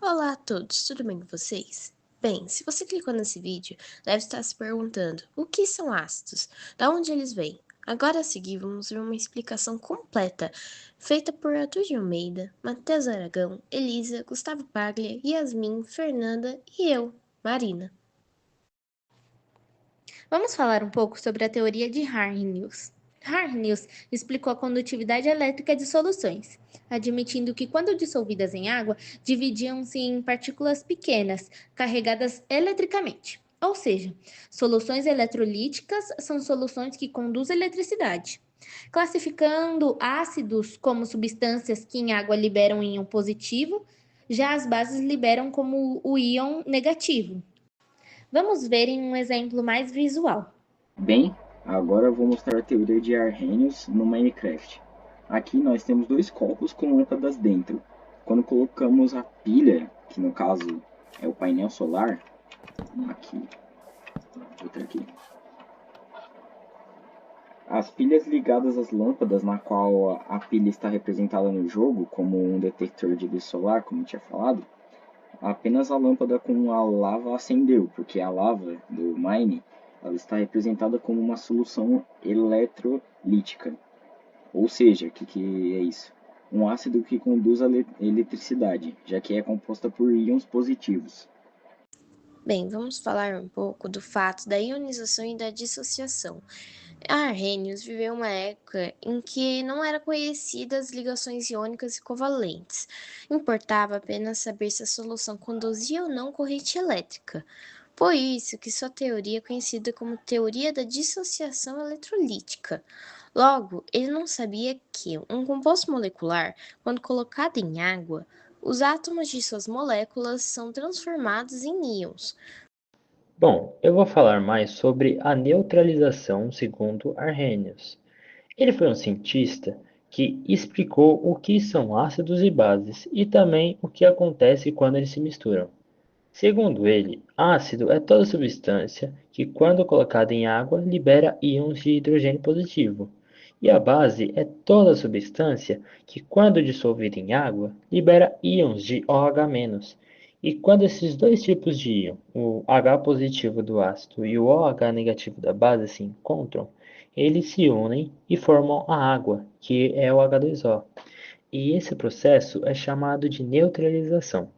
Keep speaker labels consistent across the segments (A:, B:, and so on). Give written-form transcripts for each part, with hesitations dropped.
A: Olá a todos, tudo bem com vocês? Bem, se você clicou nesse vídeo, deve estar se perguntando: o que são ácidos? Da onde eles vêm? Agora a seguir vamos ver uma explicação completa, feita por Arthur de Almeida, Matheus Aragão, Elisa, Gustavo Paglia, Yasmin, Fernanda e eu, Marina.
B: Vamos falar um pouco sobre a teoria de Arrhenius. Arrhenius explicou a condutividade elétrica de soluções, admitindo que, quando dissolvidas em água, dividiam-se em partículas pequenas, carregadas eletricamente. Ou seja, soluções eletrolíticas são soluções que conduzem eletricidade. Classificando ácidos como substâncias que em água liberam íon positivo, já as bases liberam como o íon negativo. Vamos ver em um exemplo mais visual.
C: Bem, agora eu vou mostrar a teoria de Arrhenius no Minecraft. Aqui nós temos dois copos com lâmpadas dentro. Quando colocamos a pilha, que no caso é o painel solar, aqui, outra aqui. As pilhas ligadas às lâmpadas, na qual a pilha está representada no jogo, como um detector de luz solar, como eu tinha falado, apenas a lâmpada com a lava acendeu, porque a lava do Mine ela está representada como uma solução eletrolítica. Ou seja, o que é isso? Um ácido que conduz a eletricidade, já que é composta por íons positivos.
A: Bem, vamos falar um pouco do fato da ionização e da dissociação. Arrhenius viveu uma época em que não eram conhecidas ligações iônicas e covalentes. Importava apenas saber se a solução conduzia ou não corrente elétrica. Por isso que sua teoria é conhecida como teoria da dissociação eletrolítica. Logo, ele não sabia que um composto molecular, quando colocado em água, os átomos de suas moléculas são transformados em íons.
D: Bom, eu vou falar mais sobre a neutralização segundo Arrhenius. Ele foi um cientista que explicou o que são ácidos e bases e também o que acontece quando eles se misturam. Segundo ele, ácido é toda substância que, quando colocada em água, libera íons de hidrogênio positivo. E a base é toda substância que, quando dissolvida em água, libera íons de OH-. E quando esses dois tipos de íon, o H positivo do ácido e o OH negativo da base, se encontram, eles se unem e formam a água, que é o H2O. E esse processo é chamado de neutralização,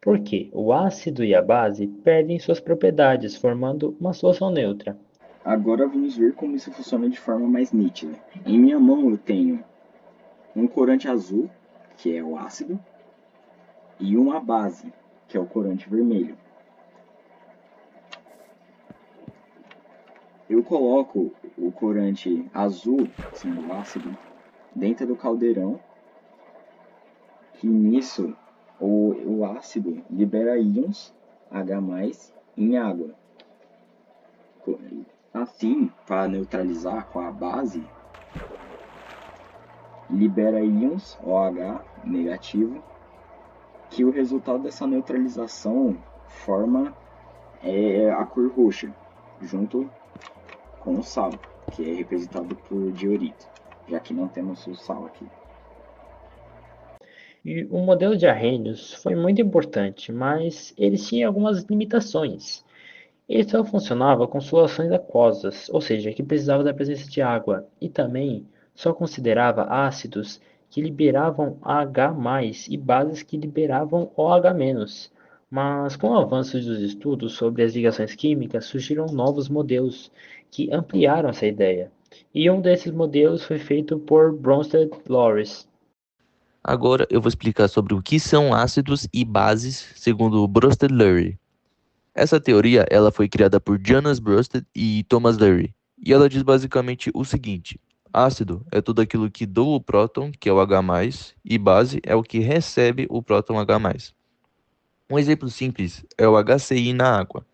D: porque o ácido e a base perdem suas propriedades, formando uma solução neutra.
C: Agora vamos ver como isso funciona de forma mais nítida. Em minha mão eu tenho um corante azul, que é o ácido, e uma base, que é o corante vermelho. Eu coloco o corante azul, sendo ácido, dentro do caldeirão, que nisso o ácido libera íons H+, em água. Assim, para neutralizar com a base, libera íons OH negativo, que o resultado dessa neutralização forma a cor roxa, junto com o sal, que é representado por diorito, já que não temos o sal aqui.
D: E o modelo de Arrhenius foi muito importante, mas ele tinha algumas limitações. Ele só funcionava com soluções aquosas, ou seja, que precisava da presença de água, e também só considerava ácidos que liberavam H+, e bases que liberavam OH-. Mas com o avanço dos estudos sobre as ligações químicas, surgiram novos modelos que ampliaram essa ideia. E um desses modelos foi feito por Bronsted-Lawrence.
E: Agora eu vou explicar sobre o que são ácidos e bases segundo Bronsted-Lowry. Essa teoria ela foi criada por Jonas Bronsted e Thomas Lowry, e ela diz basicamente o seguinte: ácido é tudo aquilo que doa o próton, que é o H+, e base é o que recebe o próton H+. Um exemplo simples é o HCl na água.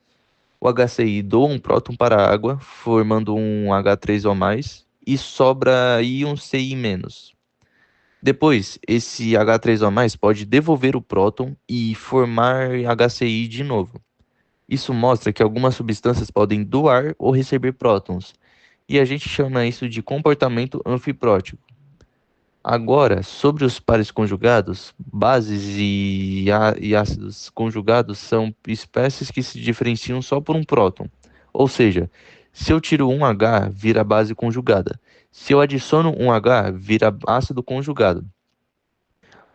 E: O HCl doa um próton para a água, formando um H3O+, e sobra íon Ci-. Depois, esse H3O+ pode devolver o próton e formar HCl de novo. Isso mostra que algumas substâncias podem doar ou receber prótons, e a gente chama isso de comportamento anfiprótico. Agora, sobre os pares conjugados, bases e ácidos conjugados são espécies que se diferenciam só por um próton. Ou seja, se eu tiro um H, vira base conjugada. Se eu adiciono um H, vira ácido conjugado.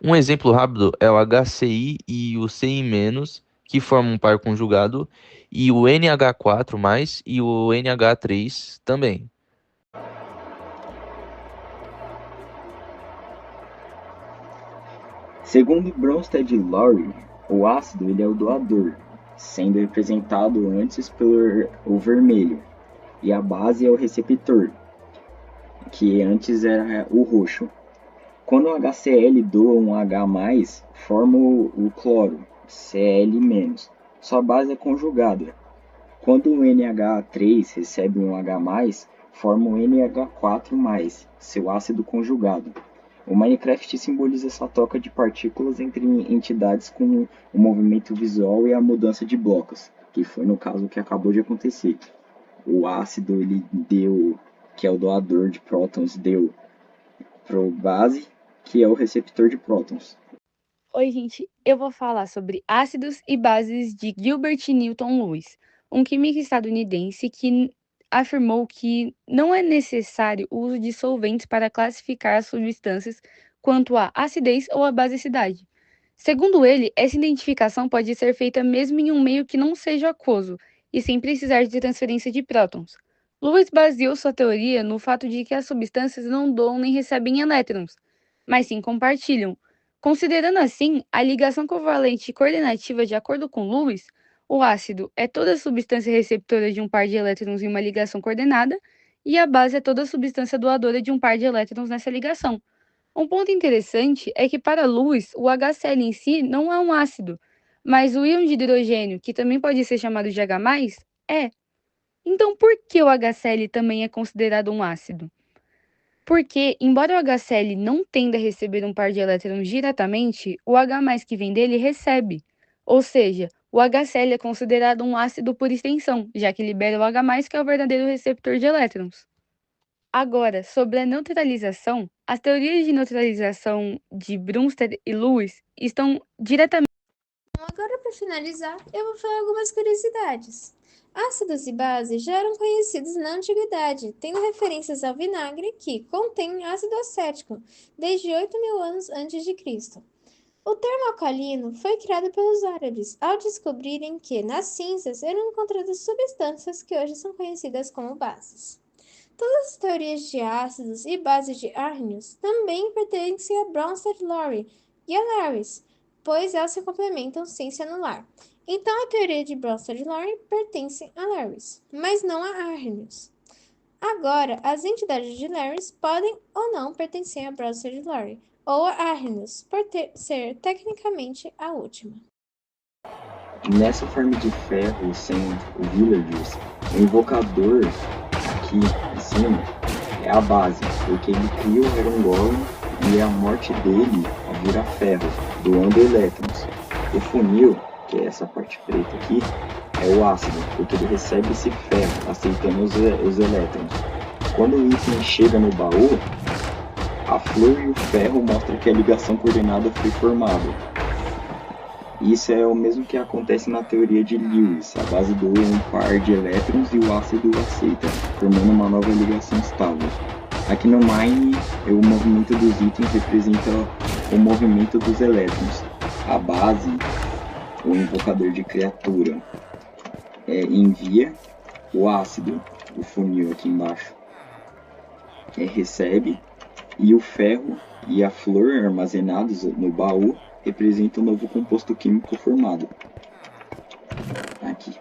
E: Um exemplo rápido é o HCl e o Ci-, que formam um par conjugado, e o NH4+, e o NH3 também.
C: Segundo Bronsted e Lowry, o ácido ele é o doador, sendo representado antes pelo o vermelho, e a base é o receptor, que antes era o roxo. Quando o HCl doa um H+, forma o cloro, Cl-. Sua base é conjugada. Quando o NH3 recebe um H+, forma o NH4+, seu ácido conjugado. O Minecraft simboliza essa troca de partículas entre entidades com o movimento visual e a mudança de blocos, que foi no caso que acabou de acontecer. O ácido ele deu, que é o doador de prótons, deu pro base, que é o receptor de prótons.
F: Oi, gente, eu vou falar sobre ácidos e bases de Gilbert Newton Lewis, um químico estadunidense que afirmou que não é necessário o uso de solventes para classificar as substâncias quanto à acidez ou à basicidade. Segundo ele, essa identificação pode ser feita mesmo em um meio que não seja aquoso e sem precisar de transferência de prótons. Lewis baseou sua teoria no fato de que as substâncias não doam nem recebem elétrons, mas sim compartilham. Considerando assim a ligação covalente coordenativa de acordo com Lewis, o ácido é toda substância receptora de um par de elétrons em uma ligação coordenada e a base é toda substância doadora de um par de elétrons nessa ligação. Um ponto interessante é que para Lewis, o HCl em si não é um ácido, mas o íon de hidrogênio, que também pode ser chamado de H+, é. Então por que o HCl também é considerado um ácido? Porque, embora o HCl não tenda a receber um par de elétrons diretamente, o H+ que vem dele recebe. Ou seja, o HCl é considerado um ácido por extensão, já que libera o H+, que é o verdadeiro receptor de elétrons. Agora, sobre a neutralização, as teorias de neutralização de Bronsted e Lewis estão diretamente.
A: Agora, para finalizar, eu vou falar algumas curiosidades. Ácidos e bases já eram conhecidos na antiguidade, tendo referências ao vinagre, que contém ácido acético, desde 8.000 anos antes de Cristo. O termo alcalino foi criado pelos árabes, ao descobrirem que nas cinzas eram encontradas substâncias que hoje são conhecidas como bases. Todas as teorias de ácidos e bases de Arrhenius também pertencem a Bronsted-Lowry e a Lewis, pois elas se complementam sem se anular. Então, a teoria de Bronsted-Lowry pertence a Lewis, mas não a Arrhenius. Agora, as entidades de Lewis podem ou não pertencer a Bronsted-Lowry ou a Arrhenius, por ser tecnicamente a última.
C: Nessa forma de ferro sem o Villagers, o invocador aqui em cima é a base, porque ele cria o Iron Golem e a morte dele vira ferro, doando elétrons. O funil, que é essa parte preta aqui, é o ácido, porque ele recebe esse ferro, aceitando os elétrons. Quando o item chega no baú, a flor e o ferro mostram que a ligação coordenada foi formada. Isso é o mesmo que acontece na teoria de Lewis. A base doa um par de elétrons e o ácido aceita, formando uma nova ligação estável. Aqui no Mine, o movimento dos itens representa o movimento dos elétrons. A base, o invocador de criatura, envia o ácido, o funil aqui embaixo, recebe, e o ferro e a flor armazenados no baú representa o novo composto químico formado. Aqui.